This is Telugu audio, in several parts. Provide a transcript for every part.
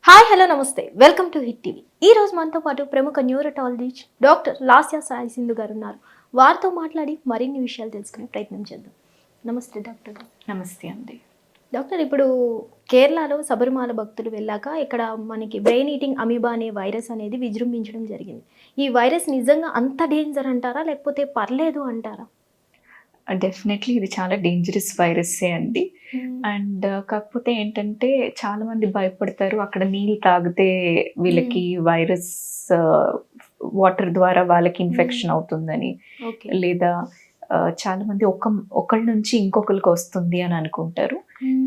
హాయ్ హలో నమస్తే వెల్కమ్ టు హిట్ టీవీ. ఈ రోజు మనతో పాటు ప్రముఖ న్యూరటాలజిస్ట్ డాక్టర్ లాస్య సాయి సింధు గారు ఉన్నారు. వారితో మాట్లాడి మరిన్ని విషయాలు తెలుసుకునే ప్రయత్నం చేద్దాం. నమస్తే డాక్టర్ గారు. నమస్తే అండి. డాక్టర్, ఇప్పుడు కేరళలో శబరిమల భక్తులు వెళ్ళాక ఇక్కడ మనకి బ్రెయిన్ ఈటింగ్ అమీబా అనే వైరస్ అనేది విజృంభించడం జరిగింది. ఈ వైరస్ నిజంగా అంత డేంజర్ అంటారా, లేకపోతే పర్లేదు అంటారా? డెఫినెట్లీ ఇది చాలా డేంజరస్ వైరస్సే అండి. అండ్ కాకపోతే ఏంటంటే చాలా మంది భయపడతారు. అక్కడ నీళ్ళు తాగితే వీళ్ళకి వైరస్ వాటర్ ద్వారా వాళ్ళకి ఇన్ఫెక్షన్ అవుతుందని, ఓకే. లేదా చాలా మంది ఒకళ్ళ నుంచి ఇంకొకరికి వస్తుంది అని అనుకుంటారు.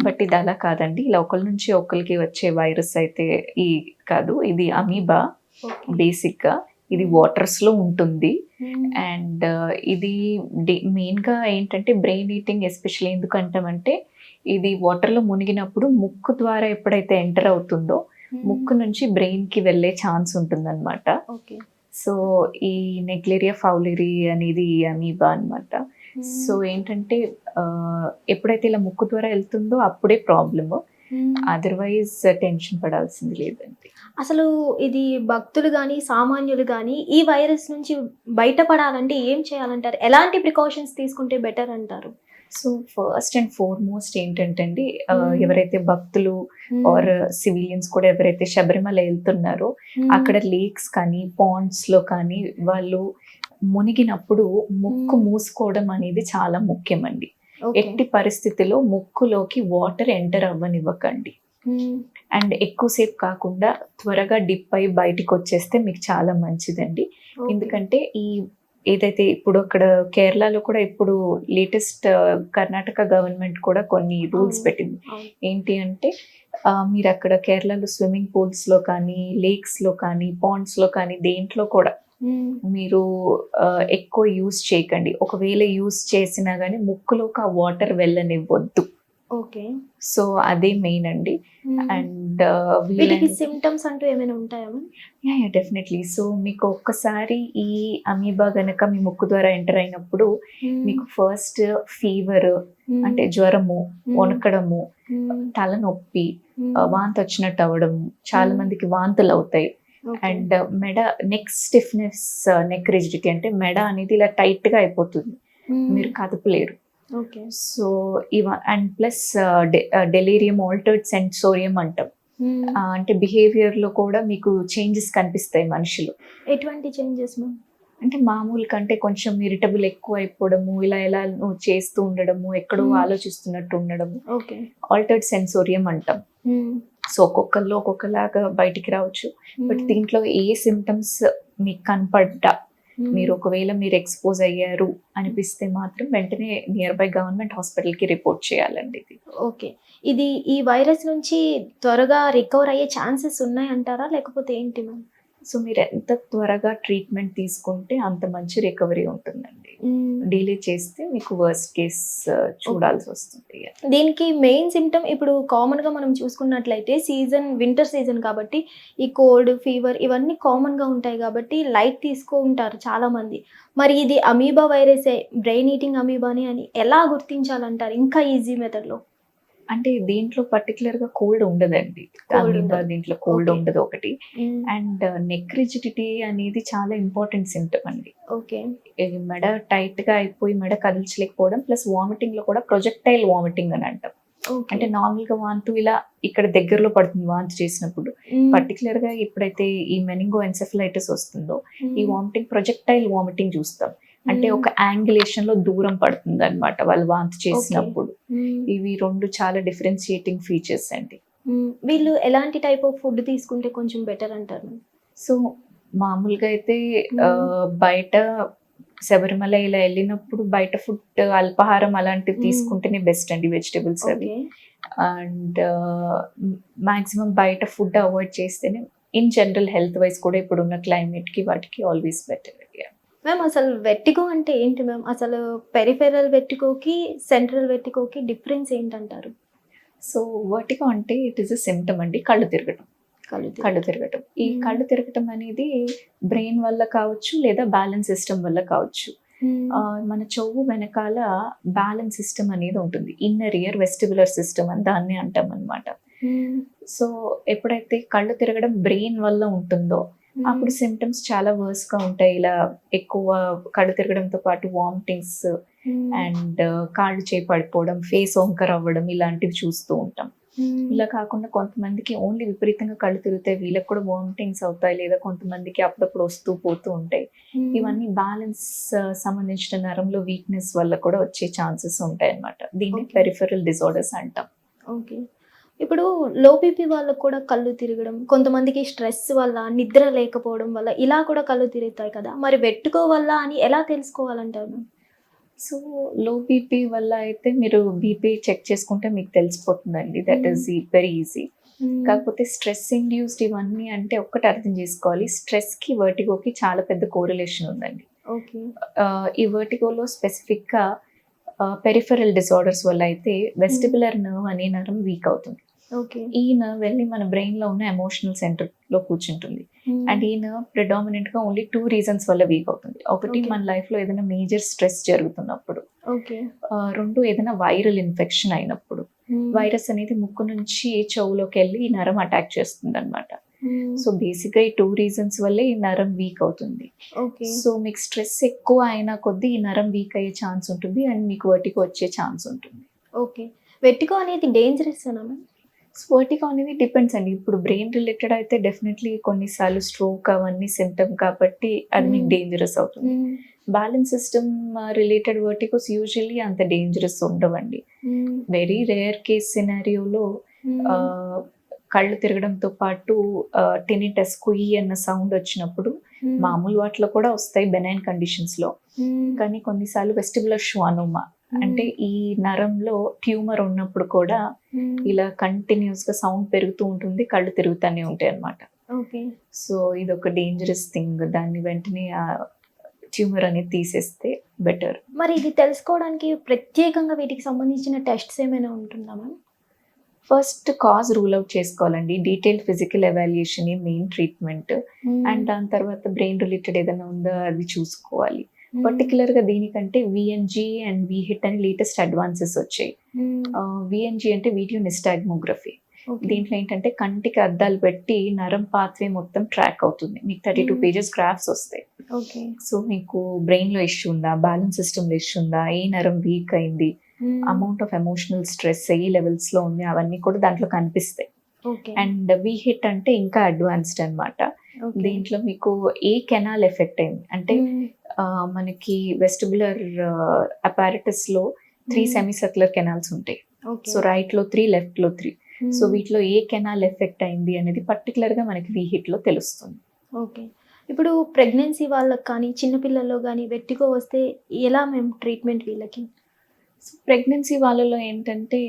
బట్ ఇది అలా కాదండి. ఇలా ఒకళ్ళ నుంచి ఒకరికి వచ్చే వైరస్ అయితే ఈ కాదు. ఇది అమీబా బేసిక్గా. ఇది వాటర్స్లో ఉంటుంది. అండ్ ఇది మెయిన్గా ఏంటంటే బ్రెయిన్ ఈటింగ్ ఎస్పెషల్లీ ఎందుకంటామంటే ఇది వాటర్లో మునిగినప్పుడు ముక్కు ద్వారా ఎప్పుడైతే ఎంటర్ అవుతుందో ముక్కు నుంచి బ్రెయిన్కి వెళ్ళే ఛాన్స్ ఉంటుందన్నమాట. ఓకే. సో ఈ నెగ్లేరియా ఫౌలేరి అనేది అమీబా అనమాట. సో ఏంటంటే ఎప్పుడైతే ఇలా ముక్కు ద్వారా వెళ్తుందో అప్పుడే ప్రాబ్లము. అదర్వైజ్ టెన్షన్ పడాల్సింది లేదండి. అసలు ఇది భక్తులు కానీ సామాన్యులు కానీ ఈ వైరస్ నుంచి బయటపడాలంటే ఏం చేయాలంటారు? ఎలాంటి ప్రికాషన్స్ తీసుకుంటే బెటర్ అంటారు? సో ఫస్ట్ అండ్ ఫార్మోస్ట్ ఏంటంటే అండి, ఎవరైతే భక్తులు ఆర్ సివిలియన్స్ కూడా ఎవరైతే శబరిమల వెళ్తున్నారో అక్కడ లేక్స్ కానీ పాండ్స్ లో కానీ వాళ్ళు మునిగినప్పుడు ముక్కు మూసుకోవడం అనేది చాలా ముఖ్యమండి. ఎట్టి పరిస్థితిలో ముక్కులోకి వాటర్ ఎంటర్ అవ్వనివ్వకండి. అండ్ ఎక్కువసేపు కాకుండా త్వరగా డిప్ అయి బయటికి వచ్చేస్తే మీకు చాలా మంచిదండి. ఎందుకంటే ఈ ఏదైతే ఇప్పుడు అక్కడ కేరళలో కూడా ఇప్పుడు లేటెస్ట్ కర్ణాటక గవర్నమెంట్ కూడా కొన్ని రూల్స్ పెట్టింది. ఏంటి అంటే మీరు అక్కడ కేరళలో స్విమ్మింగ్ పూల్స్ లో కానీ లేక్స్ లో కానీ పాండ్స్ లో కానీ దేంట్లో కూడా మీరు ఎక్కువ యూస్ చేయకండి. ఒకవేళ యూస్ చేసినా కానీ ముక్కులోకి ఆ వాటర్ వెళ్ళనివ్వద్దు. ఓకే. సో అదే మెయిన్ అండి. అండ్ వీటికి సిమ్టమ్స్ అంటూ ఏమైనా ఉంటాయా? డెఫినెట్లీ. సో మీకు ఒక్కసారి ఈ అమీబా గనక మీ ముక్కు ద్వారా ఎంటర్ అయినప్పుడు మీకు ఫస్ట్ ఫీవర్ అంటే జ్వరము, వణకడము, తలనొప్పి, వాంతి వచ్చినట్టు అవ్వడం, చాలా మందికి వాంతులు అవుతాయి. అండ్ మెడ నెక్ స్టిఫ్నెస్, నెక్ రిజిడిటీ అంటే మెడ అనేది ఇలా టైట్ గా అయిపోతుంది, మీరు కదపలేరు. So and plus delirium, altered sensorium అంటాం. అంటే బిహేవియర్ లో కూడా మీకు చేంజెస్ కనిపిస్తాయి మనుషులు. ఎటువంటి చేంజెస్? అంటే మామూలు కంటే కొంచెం ఇరిటబుల్ ఎక్కువ అయిపోవడము, ఇలా నువ్వు చేస్తూ ఉండడము, ఎక్కడో ఆలోచిస్తున్నట్టు ఉండడము, ఆల్టర్డ్ సెన్సోరియం అంటాం. సో ఒక్కొక్కరిలో ఒక్కొక్కలాగా బయటికి రావచ్చు. బట్ దీంట్లో ఏ సిమ్టమ్స్ మీకు కనపడ్డా, మీరు ఒకవేళ మీరు ఎక్స్పోజ్ అయ్యారు అనిపిస్తే మాత్రం వెంటనే నియర్ బై గవర్నమెంట్ హాస్పిటల్కి రిపోర్ట్ చేయాలండి. ఇది ఓకే. ఇది ఈ వైరస్ నుంచి త్వరగా రికవర్ అయ్యే ఛాన్సెస్ ఉన్నాయంటారా, లేకపోతే ఏంటి మ్యామ్? సో మీరు ఎంత త్వరగా ట్రీట్మెంట్ తీసుకుంటే అంత మంచి రికవరీ ఉంటుందండి. డిలే చేస్తే మీకు వర్స్ట్ కేస్ చూడాల్సి వస్తుంది. దీనికి మెయిన్ సిమ్టమ్ ఇప్పుడు కామన్ గా మనం చూసుకున్నట్లయితే వింటర్ సీజన్ కాబట్టి ఈ కోల్డ్, ఫీవర్ ఇవన్నీ కామన్ గా ఉంటాయి కాబట్టి లైట్ తీసుకుంటారు చాలా మంది. మరి ఇది అమీబా వైరసే, బ్రెయిన్ ఈటింగ్ అమీబాని అని ఎలా గుర్తించాలంటారు ఇంకా ఈజీ మెథడ్ లో? అంటే దీంట్లో పర్టికులర్ గా కోల్డ్ ఉండదండి. దీంట్లో కోల్డ్ ఉండదు ఒకటి. అండ్ నెక్ రిజిడిటీ అనేది చాలా ఇంపార్టెంట్ సిమ్టమ్ అండి. ఓకే. మెడ టైట్ గా అయిపోయి మెడ కదిలించలేకపోవడం, ప్లస్ వామిటింగ్ లో కూడా ప్రొజెక్టైల్ వామిటింగ్ అని అంటాం. అంటే నార్మల్ గా వాంతు ఇలా ఇక్కడ దగ్గరలో పడుతుంది వాంతి చేసినప్పుడు. పర్టికులర్ గా ఎప్పుడైతే ఈ మెనింగో ఎన్సెఫలైటిస్ వస్తుందో ఈ వామిటింగ్ ప్రొజెక్టైల్ వామిటింగ్ చూస్తాం. అంటే ఒక యాంగులేషన్ లో దూరం పడుతుంది అనమాట వాళ్ళు వాంతి చేసినప్పుడు. ఇవి రెండు చాలా డిఫరెన్షియేటింగ్ ఫీచర్స్ అండి. వీళ్ళు ఎలాంటి టైప్ ఆఫ్ ఫుడ్ తీసుకుంటే కొంచెం బెటర్ అంటారు? సో మామూలుగా అయితే బయట శబరిమల ఇలా వెళ్ళినప్పుడు బయట ఫుడ్, అల్పాహారం అలాంటివి తీసుకుంటేనే బెస్ట్ అండి, వెజిటేబుల్స్ అవి. అండ్ మాక్సిమం బయట ఫుడ్ అవాయిడ్ చేస్తేనే ఇన్ జనరల్ హెల్త్ వైజ్ కూడా ఇప్పుడున్న క్లైమేట్ కి వాటికి ఆల్వేస్ బెటర్. మ్యామ్, అసలు వెర్టిగో అంటే ఏంటి మ్యామ్? అసలు పెరిఫెరల్ వెర్టిగోకి సెంట్రల్ వెర్టిగోకి డిఫరెన్స్ ఏంటంటారు? సో వెర్టిగో అంటే ఇట్ ఈస్ అ సిమ్టమ్ అండి, కళ్ళు తిరగటం. ఈ కళ్ళు తిరగటం అనేది బ్రెయిన్ వల్ల కావచ్చు, లేదా బ్యాలెన్స్ సిస్టమ్ వల్ల కావచ్చు. మన చెవు వెనకాల బ్యాలెన్స్ సిస్టమ్ అనేది ఉంటుంది, ఇన్నర్ ఇయర్ వెస్టిబులర్ సిస్టమ్ అని దాన్ని అంటాం అనమాట. సో ఎప్పుడైతే కళ్ళు తిరగడం బ్రెయిన్ వల్ల ఉంటుందో అప్పుడు సిమ్టమ్స్ చాలా వర్స్ గా ఉంటాయి. ఇలా ఎక్కువ కళ్ళు తిరగడంతో పాటు వామిటింగ్స్ అండ్ కాళ్ళు చేయి పడిపోవడం, ఫేస్ వంకర్ అవ్వడం ఇలాంటివి చూస్తూ ఉంటాం. ఇలా కాకుండా కొంతమందికి ఓన్లీ విపరీతంగా కళ్ళు తిరుగుతాయి, వీళ్ళకి కూడా వామిటింగ్స్ అవుతాయి, లేదా కొంతమందికి అప్పుడప్పుడు వస్తూ పోతూ ఉంటాయి. ఇవన్నీ బ్యాలెన్స్ సంబంధించిన నరంలో వీక్నెస్ వల్ల కూడా వచ్చే ఛాన్సెస్ ఉంటాయి అన్నమాట. దీన్ని Okay. పెరిఫెరల్ డిజార్డర్స్ అంటాం. ఓకే. ఇప్పుడు లో బీపీ వాళ్ళకి కూడా కళ్ళు తిరగడం, కొంతమందికి స్ట్రెస్ వల్ల, నిద్ర లేకపోవడం వల్ల ఇలా కూడా కళ్ళు తిరుగుతాయి కదా! మరి వెట్టుకో వల్ల అని ఎలా తెలుసుకోవాలంటారు? సో లో బీపీ వల్ల అయితే మీరు బీపీ చెక్ చేసుకుంటే మీకు తెలిసిపోతుందండి. That is very easy. కాకపోతే స్ట్రెస్ ఇండ్యూస్డ్ ఇవన్నీ అంటే ఒక్కటి అర్థం చేసుకోవాలి, స్ట్రెస్ కి వర్టిగోకి చాలా పెద్ద కోరిలేషన్ ఉందండి. ఓకే. ఈ వర్టిగోలో స్పెసిఫిక్ గా పెరిఫెరల్ డిజార్డర్స్ వల్ల అయితే వెస్టిబులర్ నర్వ్ అనే నరం వీక్ అవుతుంది. ఓకే. ఈ నర్వ్ వెళ్ళి మన బ్రెయిన్ లో ఉన్న ఎమోషనల్ సెంటర్ లో కూర్చుంటుంది. అండ్ ఈ నర్వ్ ప్రిడామినెంట్ గా ఓన్లీ 2 రీజన్స్ వల్ల వీక్ అవుతుంది. ఒకటి Okay. మన లైఫ్ లో ఏదైనా మేజర్ స్ట్రెస్ జరుగుతున్నప్పుడు, ఓకే. రెండు ఏదైనా వైరల్ ఇన్ఫెక్షన్ అయినప్పుడు. వైరస్ అనేది ముక్కు నుంచి చెవులోకి వెళ్ళి ఈ నరం అటాక్ చేస్తుంది అనమాట. సో బేసిక్ గా ఈ 2 రీజన్స్ వల్లే ఈ నరం వీక్ అవుతుంది. ఓకే. సో మీకు స్ట్రెస్ ఎక్కువ అయినా కొద్దీ ఈ నరం వీక్ అయ్యే ఛాన్స్ ఉంటుంది అండ్ మీకు వర్టిగో వచ్చే ఛాన్స్ ఉంటుంది. ఓకే. వెట్టిగో అనేది డేంజరస్సేనా మ్యామ్? వర్టిగో అనేది డిపెండ్స్ అండి. ఇప్పుడు బ్రెయిన్ రిలేటెడ్ అయితే డెఫినెట్లీ కొన్నిసార్లు స్ట్రోక్ అవన్నీ సిమ్టమ్ కాబట్టి అది మీకు డేంజరస్ అవుతుంది. బ్యాలెన్స్ సిస్టమ్ రిలేటెడ్ వర్టిగోస్ యూజువల్లీ అంత డేంజరస్ ఉండవండి. వెరీ రేర్ కేస్ సినారియోలో కళ్ళు తిరగడంతో పాటు టినిటస్ కుయి అన్న సౌండ్ వచ్చినప్పుడు మామూలు వాటిలో కూడా వస్తాయి బెనైన్ కండిషన్స్ లో. కానీ కొన్నిసార్లు వెస్టిబులర్ షువానోమా అంటే ఈ నరంలో ట్యూమర్ ఉన్నప్పుడు కూడా ఇలా కంటిన్యూస్ గా సౌండ్ పెరుగుతూ ఉంటుంది, కళ్ళు తిరుగుతూనే ఉంటాయి అన్నమాట. ఓకే. సో ఇది ఒక డేంజరస్ థింగ్. దాన్ని వెంటనే ఆ ట్యూమర్ అనేది తీసేస్తే బెటర్. మరి ఇది తెలుసుకోవడానికి ప్రత్యేకంగా వీటికి సంబంధించిన టెస్ట్స్ ఏమైనా ఉంటుందా ma'am? First cause rule out చేసుకోవాలండి. Detailed physical evaluation main treatment. And దాని తర్వాత బ్రెయిన్ రిలేటెడ్ ఏదైనా ఉందా అది చూసుకోవాలి. పర్టికులర్ గా దీనికంటే విఎన్జి అండ్ విహిట్ అని లేటెస్ట్ అడ్వాన్సెస్ వచ్చాయి. విఎన్జి అంటే వీడియో నిస్టాగ్మోగ్రఫీ. దీంట్లో ఏంటంటే కంటికి అద్దాలు పెట్టి నరం పాత్వే మొత్తం ట్రాక్ అవుతుంది. మీకు 32 పేజెస్ గ్రాఫ్స్ వస్తాయి. ఓకే. సో మీకు బ్రెయిన్ లో ఇష్యూ ఉందా, బ్యాలెన్స్ సిస్టమ్ లో ఇష్యూ ఉందా, ఏ నరం వీక్ అయింది, amount of emotional stress A levels లో ఉంది, అవన్నీ కూడా దాంట్లో కనిపిస్తాయి. ఓకే. అండ్ విహిట్ అంటే ఇంకా అడ్వాన్స్డ్ అన్నమాట. దీంట్లో మీకు ఏ కెనాల్ ఎఫెక్ట్ అయింది అంటే మనకి వెస్టిబులర్ అపారటస్ లో 3 సెమీసర్క్యులర్ కెనాల్స్ ఉంటాయి. సో రైట్ లో 3, లెఫ్ట్ లో 3. సో వీటిలో ఏ కెనాల్ ఎఫెక్ట్ అయింది అనేది పర్టికులర్ గా మనకి విహిట్ లో తెలుస్తుంది. ఓకే. ఇప్పుడు ప్రెగ్నెన్సీ వాళ్ళకి కానీ, చిన్నపిల్లల్లో కానీ వెట్టిగో వస్తే ఎలా మేము ట్రీట్మెంట్ వీళ్ళకి? సో ప్రెగ్నెన్సీ వాళ్ళలో ఏంటంటే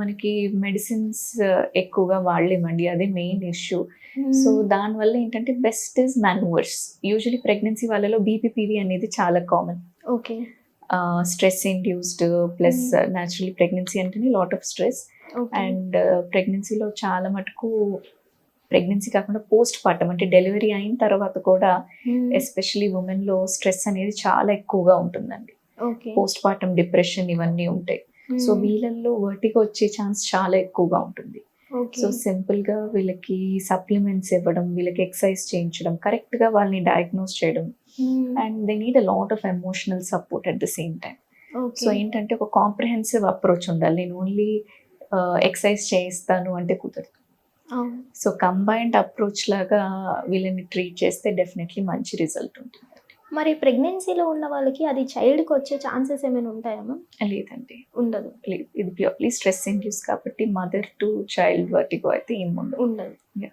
మనకి మెడిసిన్స్ ఎక్కువగా వాడలేమండి, అదే మెయిన్ ఇష్యూ. సో దానివల్ల ఏంటంటే బెస్ట్ ఇస్ మాన్యూవర్స్. యూజువలీ ప్రెగ్నెన్సీ వాళ్ళలో బీపీపీవీ అనేది చాలా common. Okay. Stress induced plus naturally pregnancy అంటేనే లాట్ ఆఫ్ స్ట్రెస్. అండ్ ప్రెగ్నెన్సీలో చాలా మటుకు ప్రెగ్నెన్సీ కాకుండా పోస్ట్ పార్టం అంటే డెలివరీ అయిన తర్వాత కూడా ఎస్పెషలీ ఉమెన్ లో స్ట్రెస్ అనేది చాలా ఎక్కువగా ఉంటుందండి. పోస్ట్ పార్టం డిప్రెషన్ ఇవన్నీ ఉంటాయి. సో వీళ్ళల్లో వర్టిగో వచ్చే ఛాన్స్ చాలా ఎక్కువగా ఉంటుంది. సో సింపుల్ గా వీళ్ళకి సప్లిమెంట్స్ ఇవ్వడం, వీళ్ళకి ఎక్సర్సైజ్ చేయించడం, కరెక్ట్ గా వాళ్ళని డయాగ్నోస్ చేయడం and they need a lot of emotional support at the same time. So ఏంటంటే ఒక కాంప్రహెన్సివ్ అప్రోచ్ ఉండాలి. నేను ఓన్లీ ఎక్సర్సైజ్ చేయిస్తాను అంటే కుదరదు. సో కంబైన్డ్ అప్రోచ్ లాగా వీళ్ళని ట్రీట్ చేస్తే డెఫినెట్లీ మంచి రిజల్ట్ ఉంటుంది. మరి ప్రెగ్నెన్సీలో ఉన్న వాళ్ళకి అది చైల్డ్కి వచ్చే ఛాన్సెస్ ఏమైనా ఉంటాయా మ్యామ్? లేదండి, ఉండదు. ఇది ప్యూర్లీ స్ట్రెస్ ఇండ్యూస్ కాబట్టి మదర్ టు చైల్డ్ వర్టిగో అయితే ఏం ఉండదు.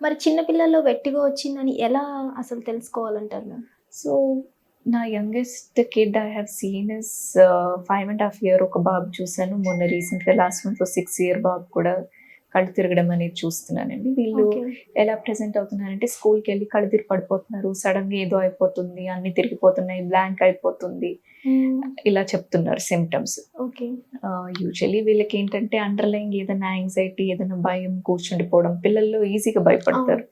మరి చిన్నపిల్లల్లో వెట్టిగో వచ్చిందని ఎలా అసలు తెలుసుకోవాలంటారు మ్యామ్? సో నా youngest kid I have seen is 5.5 year ఒక బాబు చూసాను. మొన్న రీసెంట్ గా లాస్ట్ మంత్ 6 year బాబు కూడా కళ్ళు తిరగడం అనేది చూస్తున్నానండి. వీళ్ళు ఎలా ప్రెసెంట్ అవుతున్నారంటే స్కూల్కి వెళ్ళి కళ్ళు తిరిగి పడిపోతున్నారు, సడన్ గా ఏదో అయిపోతుంది, అన్ని తిరిగిపోతున్నాయి, బ్లాంక్ అయిపోతుంది, ఇలా చెప్తున్నారు సిమ్టమ్స్. యూజువల్లీ వీళ్ళకి ఏంటంటే అండర్లైంగ్ ఏదైనా యాంగ్జైటీ, ఏదైనా భయం కూర్చుండిపోవడం, పిల్లల్లో ఈజీగా భయపడతారు.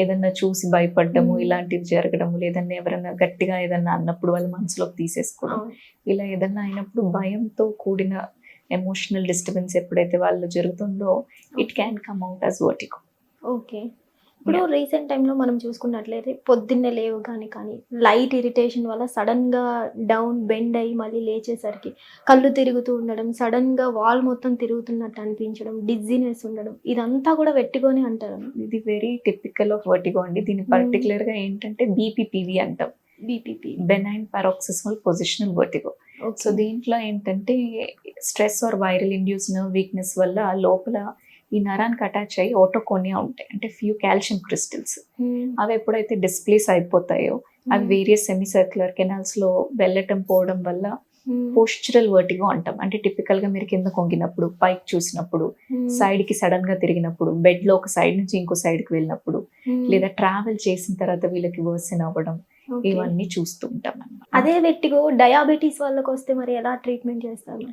ఏదన్నా చూసి భయపడ్డము ఇలాంటివి జరగడము, లేదన్నా ఎవరైనా గట్టిగా ఏదన్నా అన్నప్పుడు వాళ్ళ మనసులోకి తీసేసుకోవడం, ఇలా ఏదన్నా అయినప్పుడు భయంతో కూడిన ఎమోషనల్ డిస్టర్బెన్స్ ఎప్పుడైతే వాళ్ళు జరుగుతుందో it can come out as vertigo. Okay. ఇప్పుడు రీసెంట్ టైంలో మనం చూసుకున్నట్లయితే పొద్దున్నే లేవగానే కానీ లైట్ ఇరిటేషన్ వల్ల సడన్గా డౌన్ బెండ్ అయ్యి మళ్ళీ లేచేసరికి కళ్ళు తిరుగుతూ ఉండడం, సడన్గా వాల్ మొత్తం తిరుగుతున్నట్టు అనిపించడం, డిజ్జినెస్ ఉండడం, ఇదంతా కూడా వెట్టిగోనే అంటారు. ఇది వెరీ టిపికల్ ఆఫ్ వర్టిగో అండి. దీని పర్టికులర్ గా ఏంటంటే బీపీపీవి అంటాం, BPP, benign paroxysmal positional vertigo. So దీంట్లో ఏంటంటే stress or viral induce nerve weakness వల్ల లోపల ఈ నరానికి అటాచ్ అయ్యి ఓటోకోనియా ఉంటాయి, అంటే ఫ్యూ కాల్షియం క్రిస్టల్స్. అవి ఎప్పుడైతే డిస్ప్లేస్ అయిపోతాయో అవి వేరియస్ సెమీ సర్క్యులర్ కెనాల్స్ లో వెళ్ళటం పోవడం వల్ల పోస్చరల్ వర్టిగో అంటాం. అంటే టిపికల్ గా మీరు కింద కొంగినప్పుడు, పైకి చూసినప్పుడు, సైడ్ కి సడన్ గా తిరిగినప్పుడు, బెడ్ లో ఒక సైడ్ నుంచి ఇంకో సైడ్ కి వెళ్ళినప్పుడు, లేదా ట్రావెల్ చేసిన తర్వాత వీళ్ళకి వర్సన్ అవ్వడం, ఇవన్నీ చూస్తూ ఉంటాం అన్నమాట. అదే వెట్టిగో డయాబెటీస్ వాళ్ళకి వస్తే మరి ఎలా ట్రీట్మెంట్ చేస్తారు?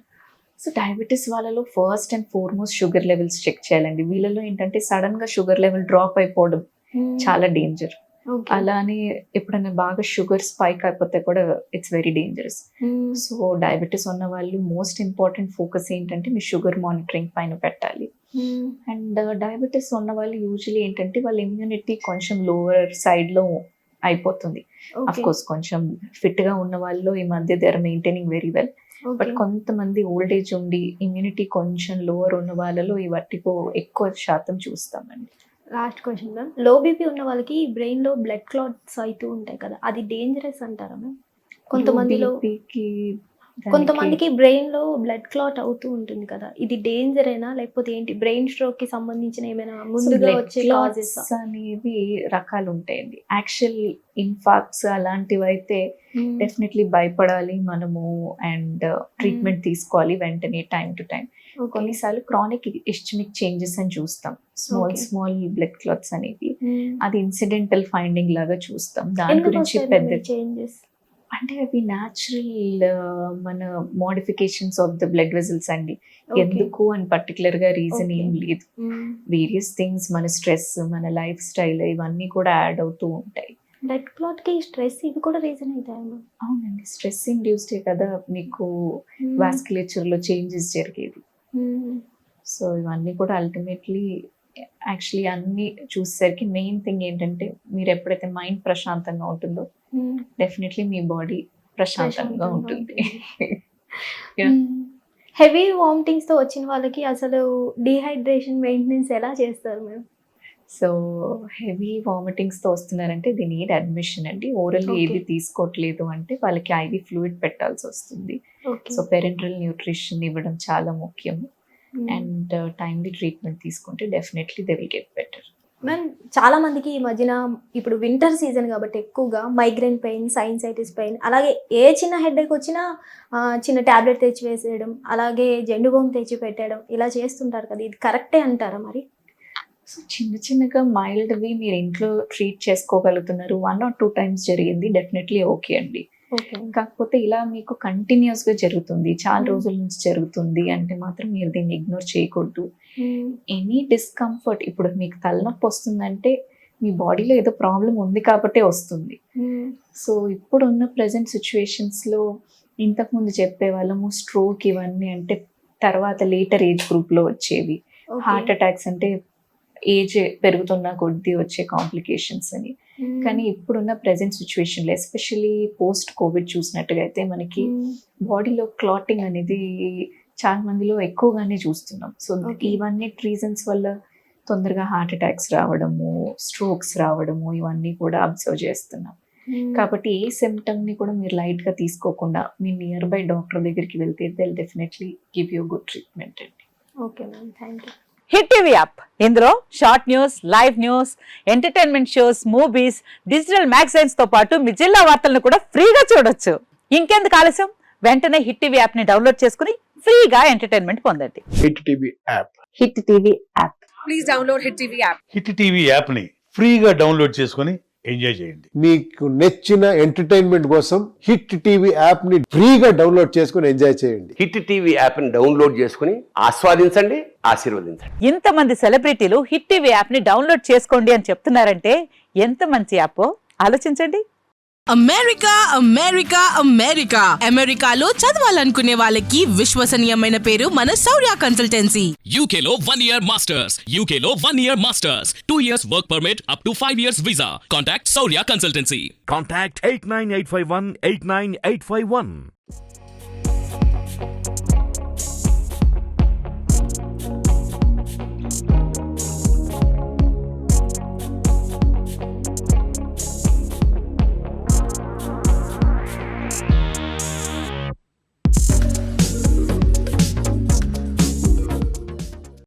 సో డయాబెటీస్ వాళ్ళలో first and foremost sugar levels check చేయాలండి. వీళ్ళలో ఏంటంటే సడన్ గా షుగర్ లెవెల్ డ్రాప్ అయిపోవడం చాలా డేంజర్. అలానే ఎప్పుడైనా బాగా షుగర్ స్పైక్ అయిపోతే కూడా it's very dangerous. So diabetes ఉన్న వాళ్ళు మోస్ట్ ఇంపార్టెంట్ ఫోకస్ ఏంటంటే మీ షుగర్ మానిటరింగ్ పైన పెట్టాలి. అండ్ డయాబెటీస్ ఉన్న వాళ్ళు యూజువల్లీ ఏంటంటే వాళ్ళ ఇమ్యూనిటీ కొంచెం లోవర్ సైడ్ లో అయిపోతుంది. అఫ్ కోర్స్ కొంచెం ఫిట్ గా ఉన్న వాళ్ళు ఈ మధ్య they are maintaining very well. But కొంతమంది ఓల్డ్ ఏజ్ ఉండి ఇమ్యూనిటీ కొంచెం లోవర్ ఉన్న వాళ్ళలో ఈ వర్టిగో ఎక్కువ శాతం చూస్తామండి. Last question ma'am, low BP ఉన్న వాళ్ళకి బ్రెయిన్ లో బ్లడ్ క్లాట్స్ అవుతూ ఉంటాయి కదా, అది డేంజరస్ అంటారా మ్యామ్? కొంతమందికి బ్రెయిన్ లో బ్లడ్ క్లాట్ అవుతూ ఉంటుంది కదా, ఇది డేంజరేనా లేకపోతే ఏంటి? బ్రెయిన్ స్ట్రోక్ కి సంబంధించిన ఏమైనా ముందుగా వచ్చే కాజెస్ అనేవి రకాలు ఉంటాయండి. యాక్చువల్ ఇన్ఫాక్ట్స్ అలాంటివి అయితే డెఫినెట్లీ భయపడాలి మనము అండ్ ట్రీట్మెంట్ తీసుకోవాలి వెంటనే టైం టు టైం. కొన్నిసార్లు క్రానిక్ ఇస్చెమిక్ చేంజెస్ అని చూస్తాం, స్మాల్ బ్లడ్ క్లాట్స్ అనేవి. అది ఇన్సిడెంటల్ ఫైండింగ్ లాగా చూస్తాం. దాని గురించి పెద్ద చేంజెస్ అంటే అవి న్యాచురల్ మన modifications of the blood vessels అండి. ఎందుకు అని పర్టికులర్ గా రీజన్ ఏం లేదు. వేరియస్ థింగ్స్, మన స్ట్రెస్, మన లైఫ్ స్టైల్, ఇవన్నీ కూడా యాడ్ అవుతూ ఉంటాయి. బ్లడ్ క్లాట్ కి స్ట్రెస్ ఇవి కూడా రీజన్ అవుతాయి? అవునండి, స్ట్రెస్ ఇండ్యూస్డే కదా మీకు వాస్కులేచర్ లో చేంజెస్ జరిగేది. సో ఇవన్నీ కూడా అల్టిమేట్లీ యాక్చువల్లీ అన్ని చూసేసరికి మెయిన్ థింగ్ ఏంటంటే మీరు ఎప్పుడైతే మైండ్ ప్రశాంతంగా ఉంటుందో డెఫినెట్లీ మీ బాడీ ప్రశాంతంగా ఉంటుంది. హెవీ వామిటింగ్స్ తో వచ్చిన వాళ్ళకి అసలు డీహైడ్రేషన్ మెయింటెనెన్స్ ఎలా చేస్తారు మేము? సో హెవీ వామిటింగ్స్ తో వస్తున్నారంటే ది నీడ్ అడ్మిషన్ అండి. ఓరల్ ఏది తీసుకోవట్లేదు అంటే వాళ్ళకి ఐవి ఫ్లూయిడ్ పెట్టాల్సి వస్తుంది. సో పెరెంటల్ న్యూట్రిషన్ ఇవ్వడం చాలా ముఖ్యం. అండ్ టైమ్లీ ట్రీట్మెంట్ తీసుకుంటే definitely they will get better. Ma'am, చాలా మందికి ఈ మధ్యన ఇప్పుడు వింటర్ సీజన్ కాబట్టి ఎక్కువగా మైగ్రేన్ పెయిన్, సైనసైటిస్ పెయిన్, అలాగే ఏ చిన్న హెడేక్ వచ్చినా చిన్న ట్యాబ్లెట్ తెచ్చి వేసేయడం, అలాగే జెండు బామ్ తెచ్చి పెట్టడం, ఇలా చేస్తుంటారు కదా, ఇది కరెక్టే అంటారా మరి? సో చిన్నగా మైల్డ్వి మీరు ఇంట్లో ట్రీట్ చేసుకోగలుగుతున్నారు, 1 or 2 times జరిగింది, డెఫినెట్లీ ఓకే అండి. కాకపోతే ఇలా మీకు కంటిన్యూస్ గా జరుగుతుంది, చాలా రోజుల నుంచి జరుగుతుంది అంటే మాత్రం మీరు దీన్ని ఇగ్నోర్ చేయకూడదు. ఎనీ డిస్కంఫర్ట్, ఇప్పుడు మీకు తలనొప్పి వస్తుందంటే మీ బాడీలో ఏదో ప్రాబ్లం ఉంది కాబట్టే వస్తుంది. సో ఇప్పుడున్న ప్రజెంట్ సిచ్యువేషన్స్ లో ఇంతకుముందు చెప్పే వాళ్ళము స్ట్రోక్ ఇవన్నీ అంటే తర్వాత లేటర్ ఏజ్ గ్రూప్ లో వచ్చేవి. హార్ట్ అటాక్స్ అంటే ఏజ్ పెరుగుతున్న కొద్దీ వచ్చే కాంప్లికేషన్స్ అని. కానీ ఇప్పుడున్న ప్రెసెంట్ సిచ్యువేషన్ లో ఎస్పెషల్లీ పోస్ట్ కోవిడ్ చూసినట్టుగా అయితే మనకి బాడీలో క్లాటింగ్ అనేది చాలా మందిలో ఎక్కువగానే చూస్తున్నాం. సో ఇవన్నీ రీజన్స్ వల్ల తొందరగా హార్ట్ అటాక్స్ రావడము, స్ట్రోక్స్ రావడము, ఇవన్నీ కూడా అబ్జర్వ్ చేస్తున్నాం. కాబట్టి ఏ సిమ్టమ్ ని కూడా మీరు లైట్ గా తీసుకోకుండా మీ నియర్ బై డాక్టర్ దగ్గరికి వెళ్తే they will definitely give you good treatment అండి. Okay ma'am, thank you. Hit TV app, ఇందులో short news, live news, entertainment shows, movies, digital magazines తో పాటు మీ జిల్లా వార్తలను కూడా ఫ్రీగా చూడొచ్చు. ఇంకెందుకు ఆలస్యం, వెంటనే హిట్ టీవీ యాప్ ని డౌన్లోడ్ చేసుకుని ఫ్రీగా ఎంటర్టైన్మెంట్ పొందండి. Hit TV app. Hit TV app. Please download hit TV app. Hit TV app ని ఫ్రీగా డౌన్లోడ్ చేసుకొని ఎంజాయ్ చేయండి. మీకు నచ్చిన ఎంటర్టైన్మెంట్ కోసం హిట్ టీవీ యాప్ ని ఫ్రీగా డౌన్లోడ్ చేసుకొని ఎంజాయ్ చేయండి. హిట్ టీవీ యాప్ ని డౌన్లోడ్ చేసుకుని ఆస్వాదించండి, ఆశీర్వదించండి. ఇంతమంది సెలబ్రిటీలు హిట్ టీవీ యాప్ ని డౌన్లోడ్ చేసుకోండి అని చెప్తున్నారంటే ఎంత మంచి యాప్ ఆలోచించండి. అమెరికా అమెరికా అమెరికా అమెరికాలో చదవాలనుకునే వాళ్ళకి విశ్వసనీయమైన పేరు మన శౌర్య consultancy. UK Law 1 Year Masters. UK Law 1 Year Masters. 2 years work permit up to 5 years visa. Contact Saurya Consultancy. Contact 89851 89851.